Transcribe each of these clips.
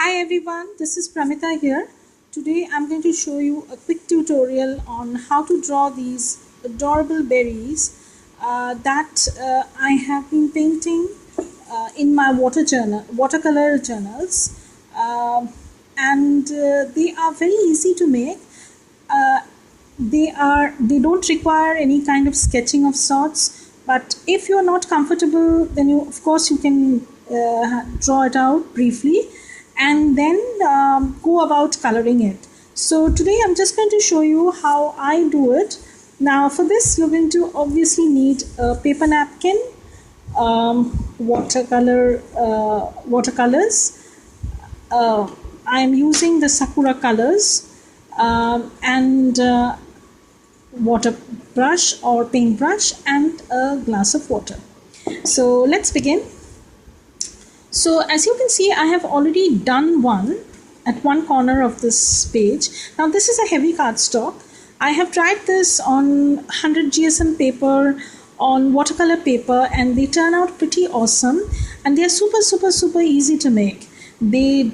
Hi everyone, this is Pramita here. Today I'm going to show you a quick tutorial on how to draw these adorable berries that I have been painting in my watercolor journals. And they are very easy to make. Uh, they don't require any kind of sketching of sorts, but if you're not comfortable, then you can draw it out briefly and then go about coloring it. So today I'm just going to show you how I do it. Now for this you're going to obviously need a paper napkin, watercolors. I am using the Sakura colors, and water brush or paintbrush and a glass of water. So let's begin. So as you can see, I have already done one at one corner of this page. Now this is a heavy cardstock. I have tried this on 100 GSM paper, on watercolor paper, and they turn out pretty awesome, and they are super easy to make. You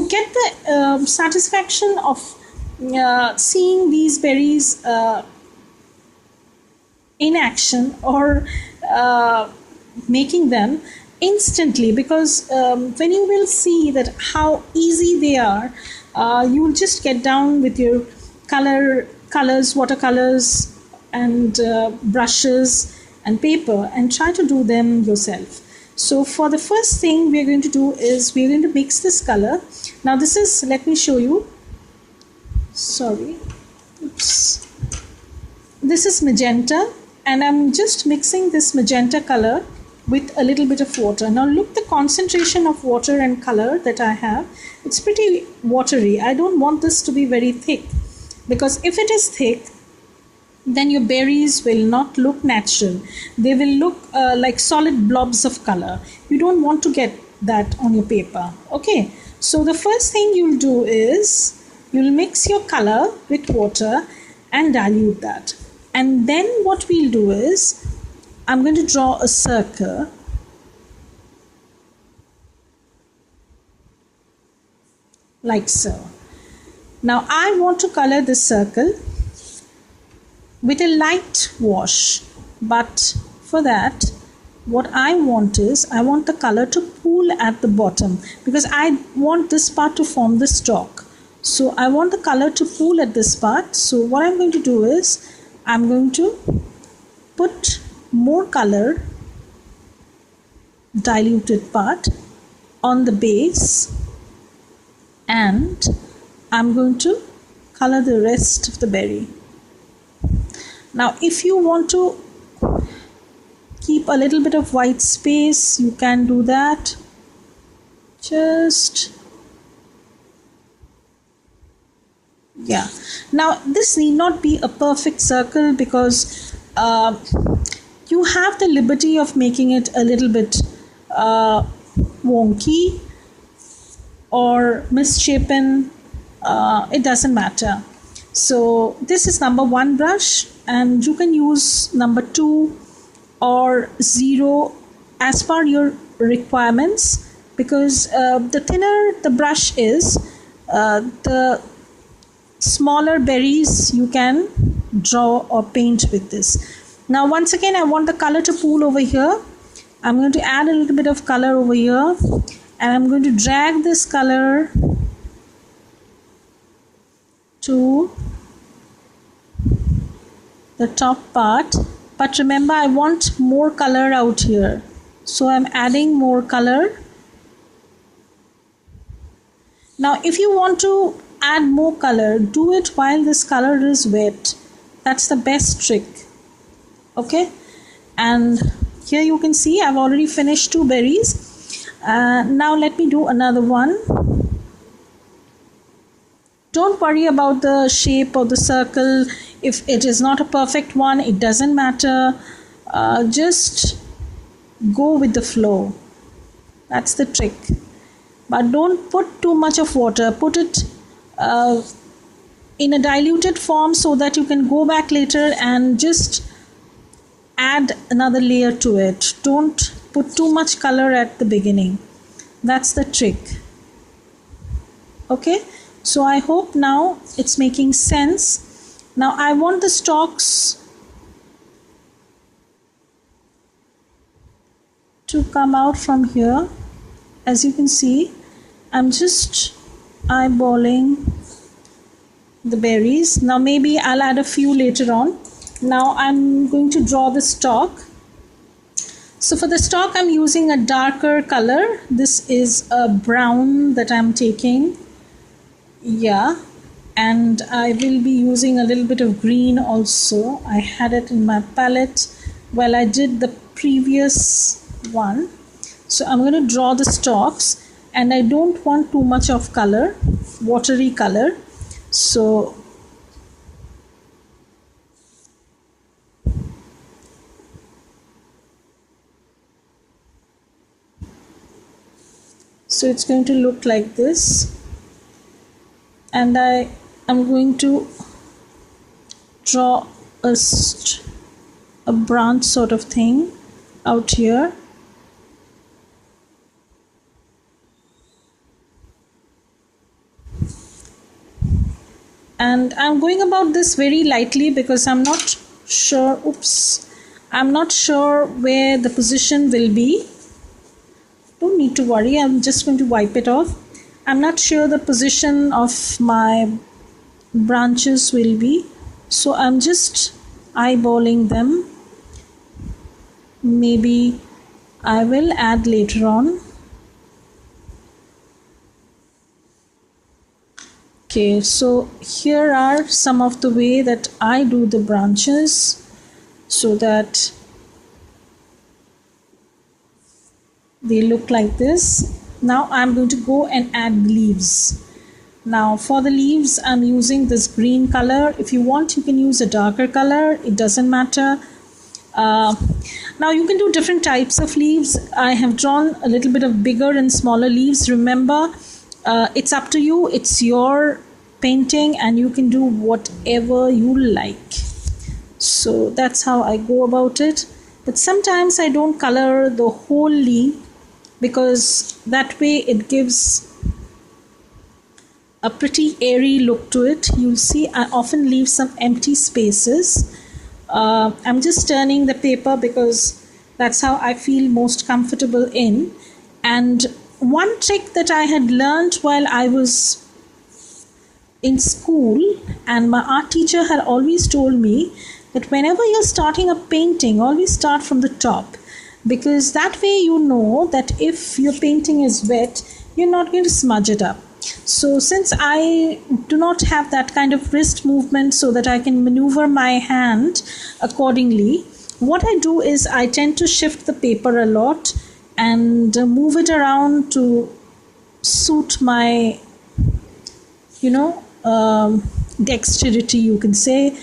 get the satisfaction of seeing these berries in action or making them instantly, because when you will see that how easy they are, you will just get down with your colors, watercolors, and brushes and paper and try to do them yourself. So for the first thing we're going to do is we're going to mix this color. Now this is, let me show you, oops, this is magenta, and I'm just mixing this magenta color with a little bit of water. Now look the concentration of water and color that I have. It's pretty watery. I don't want this to be very thick, because if it is thick, then your berries will not look natural. They will look like solid blobs of color. You don't want to get that on your paper. Okay, so the first thing you'll do is you'll mix your color with water and dilute that. And then what we'll do is I'm going to draw a circle like so. Now I want to color this circle with a light wash, but for that what I want is I want the color to pool at the bottom, because I want this part to form the stalk. So I want the color to pool at this part. So what I'm going to do is I'm going to put more color, diluted part, on the base, and I'm going to color the rest of the berry. Now if you want to keep a little bit of white space, you can do that. Now this need not be a perfect circle, because you have the liberty of making it a little bit wonky or misshapen. It doesn't matter. So this is number 1 brush, and you can use number 2 or 0 as per your requirements, because the thinner the brush is, the smaller berries you can draw or paint with this. Now once again I want the color to pool over here. I'm going to add a little bit of color over here, and I'm going to drag this color to the top part, but remember I want more color out here, so I'm adding more color. Now if you want to add more color, do it while this color is wet. That's the best trick. Okay, and here you can see I've already finished 2 berries. Now let me do another one. Don't worry about the shape of the circle. If it is not a perfect one, it doesn't matter. Just go with the flow. That's the trick. But don't put too much of water. Put it in a diluted form so that you can go back later and just add another layer to it. Don't put too much color at the beginning. That's the trick. Okay, so I hope now it's making sense. Now I want the stalks to come out from here. As you can see, I'm just eyeballing the berries. Now maybe I'll add a few later on. Now I'm going to draw the stalk. So for the stalk I'm using a darker color. This is a brown that I'm taking. Yeah, and I will be using a little bit of green also. I had it in my palette while I did the previous one. So I'm going to draw the stalks, and I don't want too much of color, watery color. So it's going to look like this, and I am going to draw a branch sort of thing out here. And I'm going about this very lightly because I'm not sure, I'm not sure where the position will be. Don't need to worry, I'm just going to wipe it off. I'm not sure the position of my branches will be, so I'm just eyeballing them. Maybe I will add later on. Okay, so here are some of the way that I do the branches so that they look like this. Now I'm going to go and add leaves. Now for the leaves I'm using this green color. If you want you can use a darker color, it doesn't matter. Now you can do different types of leaves. I have drawn a little bit of bigger and smaller leaves. Remember, it's up to you, it's your painting and you can do whatever you like. So that's how I go about it. But sometimes I don't color the whole leaf because that way it gives a pretty airy look to it. You'll see I often leave some empty spaces. I'm just turning the paper because that's how I feel most comfortable in. And one trick that I had learned while I was in school, and my art teacher had always told me that whenever you're starting a painting, always start from the top, because that way you know that if your painting is wet, you're not going to smudge it up. So since I do not have that kind of wrist movement so that I can maneuver my hand accordingly, what I do is I tend to shift the paper a lot and move it around to suit my, dexterity, you can say.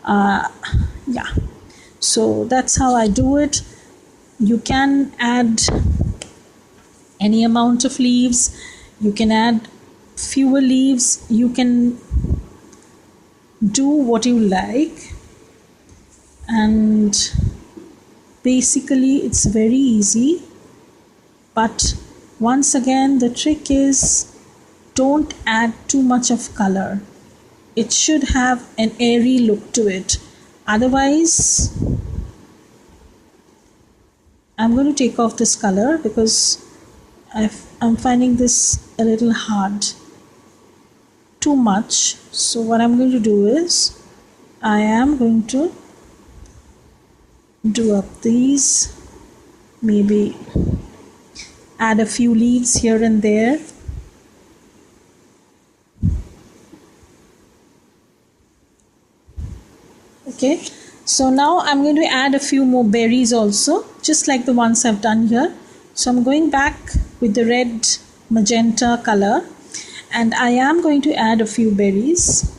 Yeah, so that's how I do it. You can add any amount of leaves, you can add fewer leaves, you can do what you like, and basically it's very easy. But once again, the trick is don't add too much of color. It should have an airy look to it. Otherwise, I'm going to take off this color because I'm finding this a little hard, too much. So what I'm going to do is I am going to do up these, maybe add a few leaves here and there. Okay, so now I'm going to add a few more berries also, just like the ones I've done here. So I'm going back with the red magenta color and I am going to add a few berries.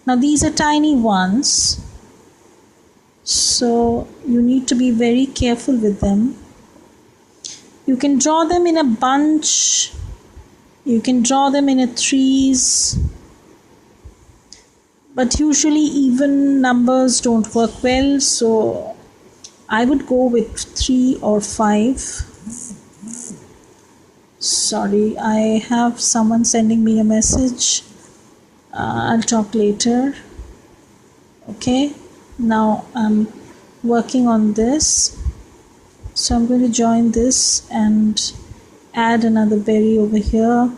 Now these are tiny ones, so you need to be very careful with them. You can draw them in a bunch, you can draw them in a threes, but usually even numbers don't work well, so I would go with 3 or 5. Sorry, I have someone sending me a message. I'll talk later. Okay, now I'm working on this. So I'm going to join this and add another berry over here.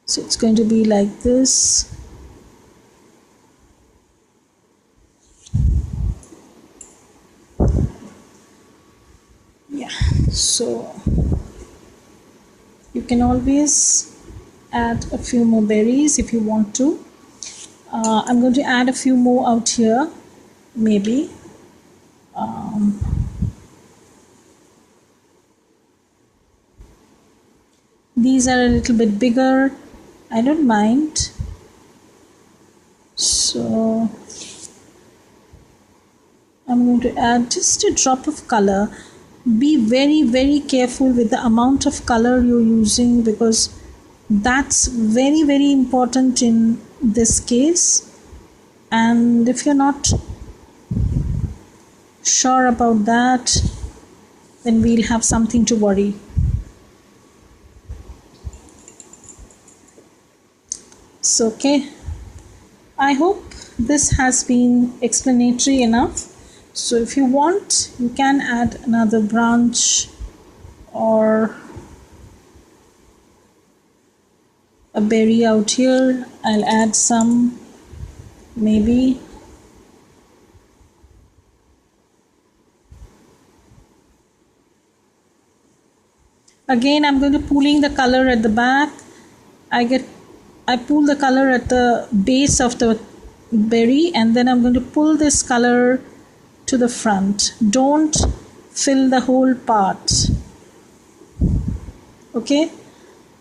So it's going to be like this. Yeah, so you can always add a few more berries if you want to. I'm going to add a few more out here, maybe. These are a little bit bigger. I don't mind. So I'm going to add just a drop of color. Be very, very careful with the amount of color you're using, because that's very, very important in this case. And if you're not sure about that, then we'll have something to worry. So okay, I hope this has been explanatory enough. So if you want, you can add another branch or a berry out here. I'll add some, maybe. Again, I'm going to pooling the color at the back. I pull the color at the base of the berry, and then I'm going to pull this color to the front. Don't fill the whole part. Okay,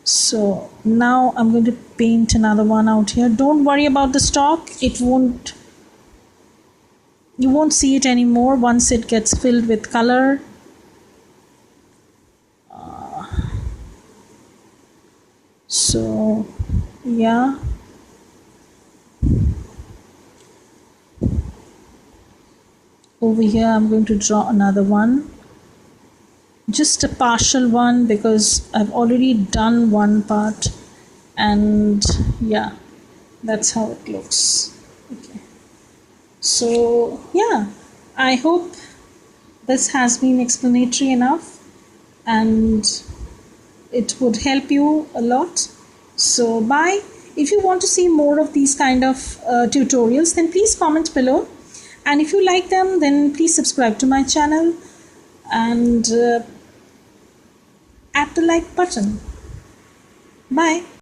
so now I'm going to paint another one out here. Don't worry about the stalk. You won't see it anymore once it gets filled with color. So yeah, over here I'm going to draw another one, just a partial one, because I've already done one part, and yeah, that's how it looks. Okay, so yeah, I hope this has been explanatory enough and it would help you a lot. So bye. If you want to see more of these kind of tutorials, then please comment below, and if you like them, then please subscribe to my channel and add the like button. Bye.